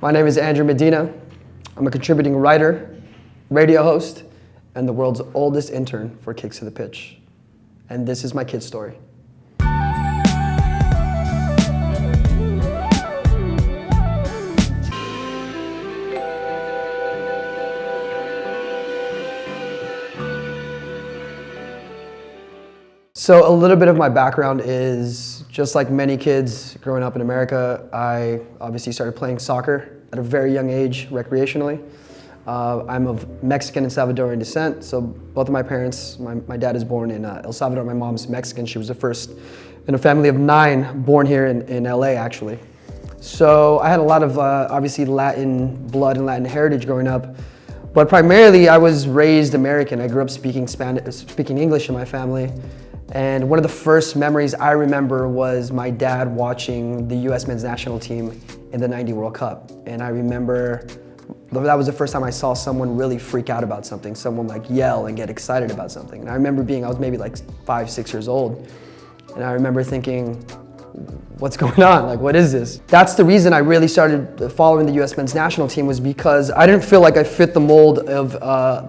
My name is Andrew Medina. I'm a contributing writer, radio host, and the world's oldest intern for Kicks to the Pitch. And this is my kid's story. So a little bit of my background is, just like many kids growing up in America, I obviously started playing soccer at a very young age, recreationally. I'm of Mexican and Salvadorian descent, so both of my parents, my dad is born in El Salvador, my mom's Mexican. She was the first in a family of 9 born here in LA, actually. So I had a lot of, obviously, Latin blood and Latin heritage growing up, but primarily I was raised American. I grew up speaking English in my family. And one of the first memories I remember was my dad watching the US men's national team in the '90 World Cup. And I remember that was the first time I saw someone really freak out about something, someone like yell and get excited about something. And I remember I was maybe like 5, 6 years old. And I remember thinking, what's going on? Like, what is this? That's the reason I really started following the US men's national team, was because I didn't feel like I fit the mold of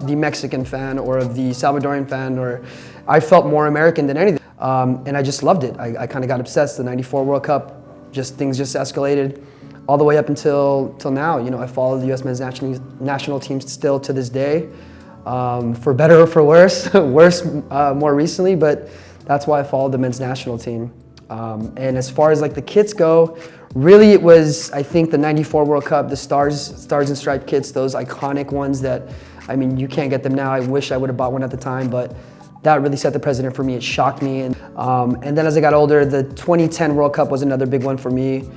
the Mexican fan or of the Salvadorian fan, or I felt more American than anything. And I just loved it. I kind of got obsessed. The '94 World Cup, things just escalated all the way up until now. You know, I follow the US men's national team still to this day, for better or for worse, more recently, but that's why I followed the men's national team. And as far as like the kits go, really it was, I think, the '94 World Cup, the Stars and Stripes kits, those iconic ones that, I mean, you can't get them now. I wish I would have bought one at the time, but that really set the precedent for me. It shocked me. And then as I got older, the 2010 World Cup was another big one for me.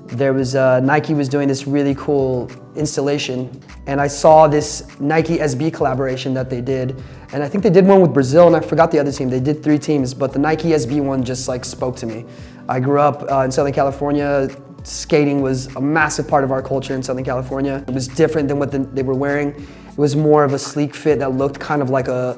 There was, Nike was doing this really cool installation, and I saw this Nike SB collaboration that they did. And I think they did one with Brazil, and I forgot the other team. They did 3 teams, but the Nike SB one just like spoke to me. I grew up in Southern California. Skating was a massive part of our culture in Southern California. It was different than what they were wearing. It was more of a sleek fit that looked kind of like a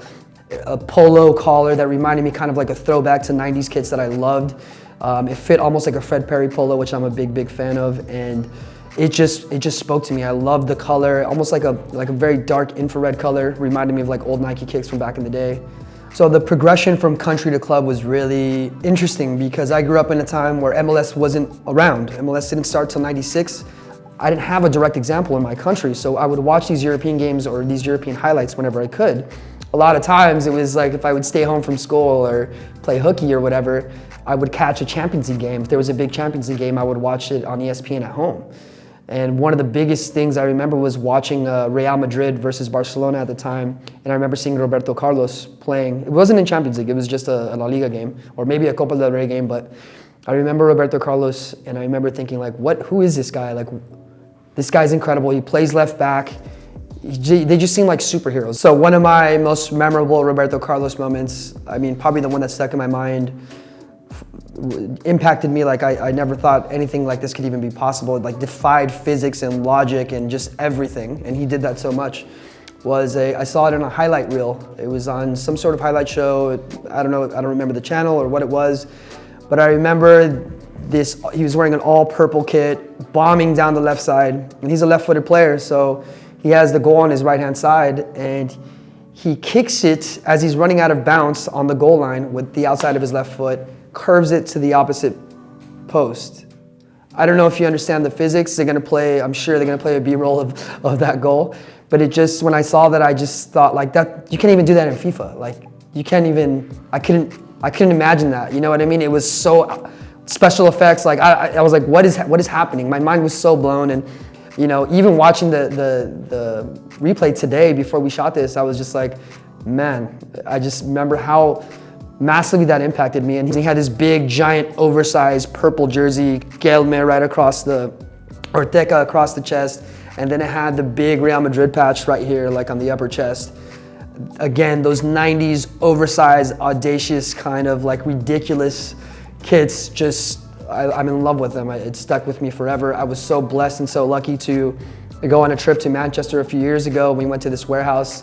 polo collar that reminded me kind of like a throwback to '90s kits that I loved. It fit almost like a Fred Perry polo, which I'm a big fan of, and it just spoke to me. I loved the color, almost like a very dark infrared color, reminded me of like old Nike kicks from back in the day. So the progression from country to club was really interesting, because I grew up in a time where MLS wasn't around. MLS didn't start till '96. I didn't have a direct example in my country, so I would watch these European games or these European highlights whenever I could. A lot of times it was like if I would stay home from school or play hooky or whatever, I would catch a Champions League game. If there was a big Champions League game, I would watch it on ESPN at home. And one of the biggest things I remember was watching Real Madrid versus Barcelona at the time. And I remember seeing Roberto Carlos playing. It wasn't in Champions League, it was just a La Liga game, or maybe a Copa del Rey game, but I remember Roberto Carlos, and I remember thinking like, who is this guy? Like, this guy's incredible. He plays left back. They just seem like superheroes. So one of my most memorable Roberto Carlos moments, I mean, probably the one that stuck in my mind, impacted me like I never thought anything like this could even be possible. It like defied physics and logic and just everything, and he did that so much. I saw it in a highlight reel. It was on some sort of highlight show. I don't remember the channel or what it was, but I remember he was wearing an all purple kit, bombing down the left side, and he's a left-footed player, so he has the goal on his right-hand side, and he kicks it as he's running out of bounds on the goal line with the outside of his left foot, curves it to the opposite post. I don't know if you understand the physics. I'm sure they're gonna play a B-roll of that goal. But when I saw that, I just thought like that, you can't even do that in FIFA. Like, you can't even, I couldn't imagine that, you know what I mean? It was so special effects, like I was like, what is happening? My mind was so blown. And you know, even watching the replay today before we shot this, I was just like, man, I just remember how massively that impacted me. And he had this big, giant, oversized purple jersey, Gelme right across Orteca across the chest, and then it had the big Real Madrid patch right here, like on the upper chest. Again, those '90s oversized, audacious, kind of like ridiculous kits, I'm in love with them. It stuck with me forever. I was so blessed and so lucky to go on a trip to Manchester a few years ago. We went to this warehouse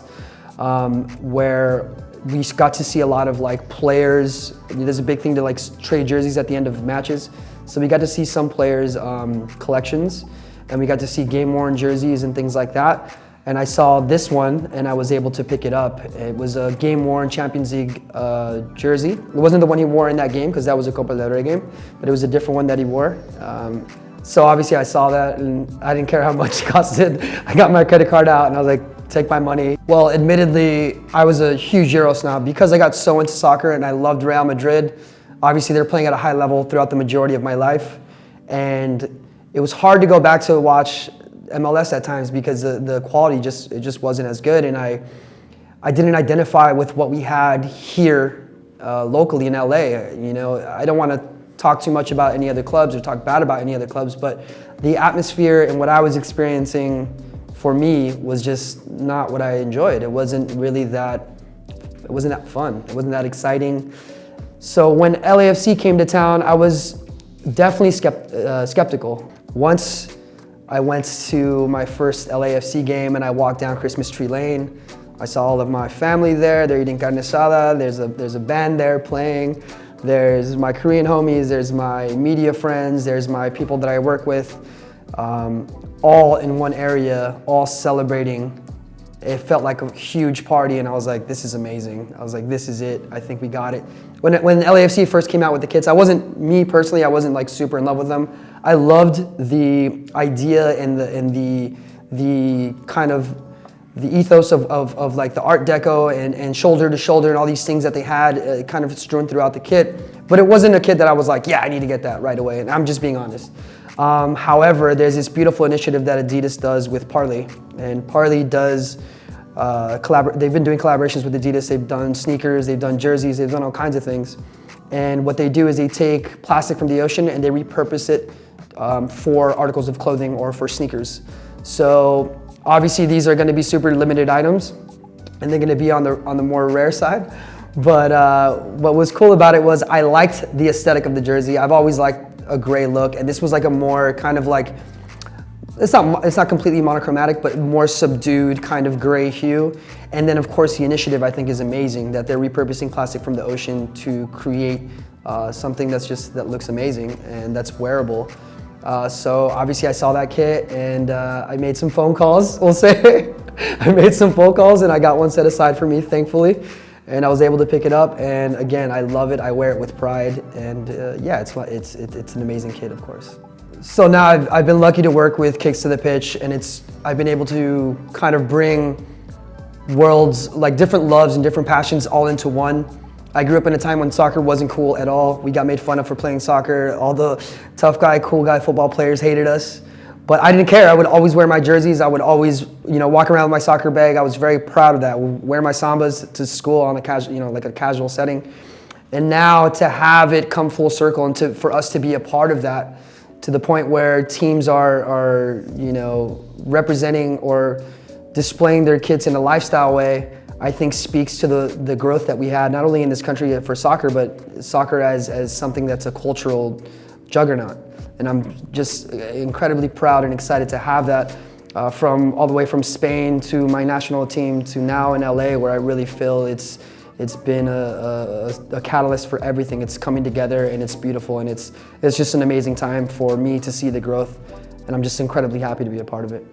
where we got to see a lot of like players. There's a big thing to like trade jerseys at the end of matches. So we got to see some players' collections. and we got to see game-worn jerseys and things like that. And I saw this one, and I was able to pick it up. It was a game-worn Champions League jersey. It wasn't the one he wore in that game, because that was a Copa del Rey game, but it was a different one that he wore. So obviously I saw that, and I didn't care how much it costed. I got my credit card out, and I was like, take my money. Well, admittedly, I was a huge Euro snob because I got so into soccer and I loved Real Madrid. Obviously, they're playing at a high level throughout the majority of my life, and it was hard to go back to watch MLS at times because the quality just wasn't as good, and I didn't identify with what we had here locally in LA. You know, I don't want to talk too much about any other clubs or talk bad about any other clubs, but the atmosphere and what I was experiencing for me was just not what I enjoyed. It wasn't really that, it wasn't that fun. It wasn't that exciting. So when LAFC came to town, I was definitely skeptical. Once I went to my first LAFC game and I walked down Christmas Tree Lane, I saw all of my family there. They're eating carne asada. There's a band there playing. There's my Korean homies, there's my media friends, there's my people that I work with, all in one area, all celebrating. It felt like a huge party, and I was like, this is amazing. I was like, this is it. I think we got it. When LAFC first came out with the kits, me personally, I wasn't like super in love with them. I loved the idea and the kind of the ethos of like the Art Deco and shoulder to shoulder and all these things that they had kind of strewn throughout the kit. But it wasn't a kit that I was like, yeah, I need to get that right away. And I'm just being honest. However, there's this beautiful initiative that Adidas does with Parley. And Parley does, they've been doing collaborations with Adidas. They've done sneakers, they've done jerseys, they've done all kinds of things. And what they do is they take plastic from the ocean and they repurpose it for articles of clothing or for sneakers. So obviously these are gonna be super limited items and they're gonna be on the more rare side. But what was cool about it was I liked the aesthetic of the jersey. I've always liked a gray look, and this was like a more kind of like, it's not completely monochromatic, but more subdued kind of gray hue. And then of course the initiative I think is amazing that they're repurposing plastic from the ocean to create something that looks amazing and that's wearable. So obviously I saw that kit and I made some phone calls, we'll say. I made some phone calls and I got one set aside for me, thankfully. And I was able to pick it up, and again, I love it. I wear it with pride, and yeah, it's an amazing kit, of course. So now I've been lucky to work with Kicks to the Pitch, and I've been able to kind of bring worlds, like different loves and different passions all into one. I grew up in a time when soccer wasn't cool at all. We got made fun of for playing soccer. All the tough guy, cool guy football players hated us. But I didn't care. I would always wear my jerseys. I would always, walk around with my soccer bag. I was very proud of that. Wear my Sambas to school on a casual, like a casual setting. And now to have it come full circle and for us to be a part of that, to the point where teams are representing or displaying their kits in a lifestyle way, I think speaks to the growth that we had, not only in this country for soccer, but soccer as something that's a cultural juggernaut. And I'm just incredibly proud and excited to have that from all the way from Spain to my national team to now in LA, where I really feel it's been a catalyst for everything. It's coming together and it's beautiful, and it's just an amazing time for me to see the growth, and I'm just incredibly happy to be a part of it.